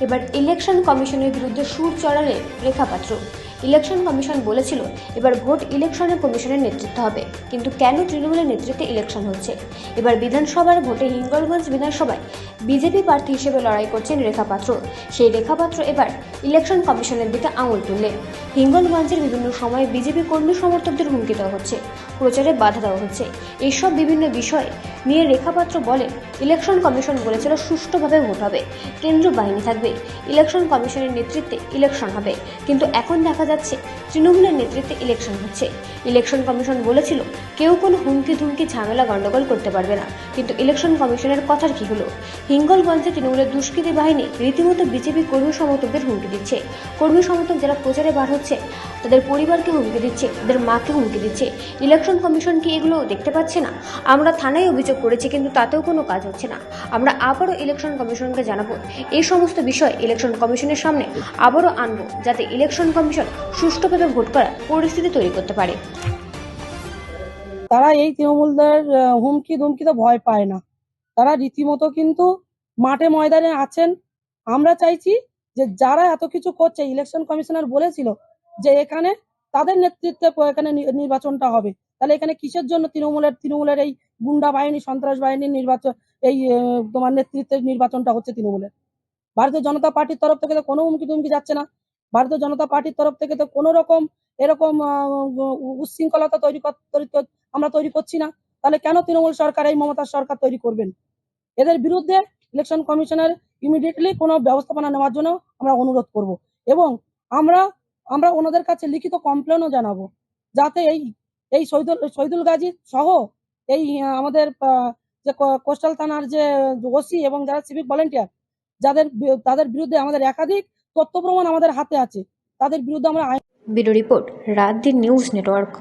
এবার ইলেকশন কমিশনের বিরুদ্ধে সুর চড়ালেন রেখা পাত্র। ইলেকশন কমিশন বলেছিল এবার ভোট ইলেকশনের কমিশনের নেতৃত্ব হবে, কিন্তু কেন তৃণমূলের নেতৃত্বে ইলেকশন হচ্ছে? এবার বিধানসভার ভোটে হিঙ্গলগঞ্জ বিধানসভায় বিজেপি প্রার্থী হিসেবে লড়াই করছেন রেখা পাত্র। সেই রেখা পাত্র এবার ইলেকশন কমিশনের দিকে আঙুল তুললেন। হিঙ্গলগঞ্জের বিভিন্ন সময়ে বিজেপি কর্মী সমর্থকদের হুমকি দেওয়া হচ্ছে, প্রচারে বাধা দেওয়া হচ্ছে। এইসব বিভিন্ন বিষয় নিয়ে রেখা পাত্র বলেন, ইলেকশন কমিশন বলেছিল সুষ্ঠুভাবে ভোট হবে, কেন্দ্রীয় বাহিনী থাকবে, ইলেকশন কমিশনের নেতৃত্বে ইলেকশন হবে, কিন্তু এখন দেখা যাচ্ছে তৃণমূলের নেতৃত্বে ইলেকশন হচ্ছে। ইলেকশন কমিশন বলেছিল কেউ কোনো হুমকি ধুমকি ঝামেলা গন্ডগোল করতে পারবে না, কিন্তু ইলেকশন কমিশনের কথার কি হলো? হিঙ্গলগঞ্জে তৃণমূলের দুষ্কৃতী বাহিনী রীতিমতো বিজেপি কর্মী সমর্থকদের হুমকি দিচ্ছে। কর্মী সমর্থক যারা প্রচারে বার হচ্ছে তাদের পরিবারকে হুমকি দিচ্ছে, তাদের মাকে হুমকি দিচ্ছে। ইলেকশন কমিশন কি এগুলো দেখতে পাচ্ছে না? আমরা থানায় অভিযোগ করেছি, কিন্তু তাতেও কোনো কাজ হচ্ছে না। আমরা আবারও ইলেকশন কমিশনকে জানাবো, এই সমস্ত বিষয় ইলেকশন কমিশনের সামনে আবারও আনবো, যাতে ইলেকশন কমিশন সুষ্ঠুভাবে ভোট করার পরিস্থিতি তৈরি করতে পারে। তারা এই তৃণমূলদের হুমকি ধুমকিতে ভয় পায় না, তারা রীতিমতো কিন্তু মাঠে ময়দানে আছেন। আমরা চাইছি যে যারা এত কিছু করছে, ইলেকশন কমিশনার বলেছিল যে এখানে তাদের নেতৃত্বে এখানে নির্বাচনটা হবে, তাহলে এখানে কিসের জন্য তৃণমূলের এই গুন্ডা বাহিনী, সন্ত্রাস বাহিনীর নির্বাচন, এই তোমার নেতৃত্বের নির্বাচনটা হচ্ছে তৃণমূলের? ভারতীয় জনতা পার্টির তরফ থেকে তো কোনো হুমকি ধুমকি যাচ্ছে না। ভারতীয় জনতা পার্টির তরফ থেকে তো কোনো রকম এরকম উচ্ছৃঙ্খলতা আমরা তৈরি করছি না। তাহলে কেন তৃণমূল সরকার, এই মমতার সরকার তৈরি করবেন? এদের বিরুদ্ধে ইলেকশন কমিশনের ইমিডিয়েটলি কোনো ব্যবস্থাপনা নেওয়ার জন্য আমরা অনুরোধ করব, এবং আমরা আমরা ওনাদের কাছে লিখিত কমপ্লেনও জানাবো, যাতে এই এই শহীদুল গাজী সহ এই আমাদের যে কোস্টাল থানার যে ওসি এবং যারা সিভিক ভলেন্টিয়ার, তাদের বিরুদ্ধে আমাদের একাধিক তথ্য প্রমাণ আমাদের হাতে আছে, তাদের বিরুদ্ধে আমরা ব্যুরো রিপোর্ট, রাত দিন নিউজ নেটওয়ার্ক।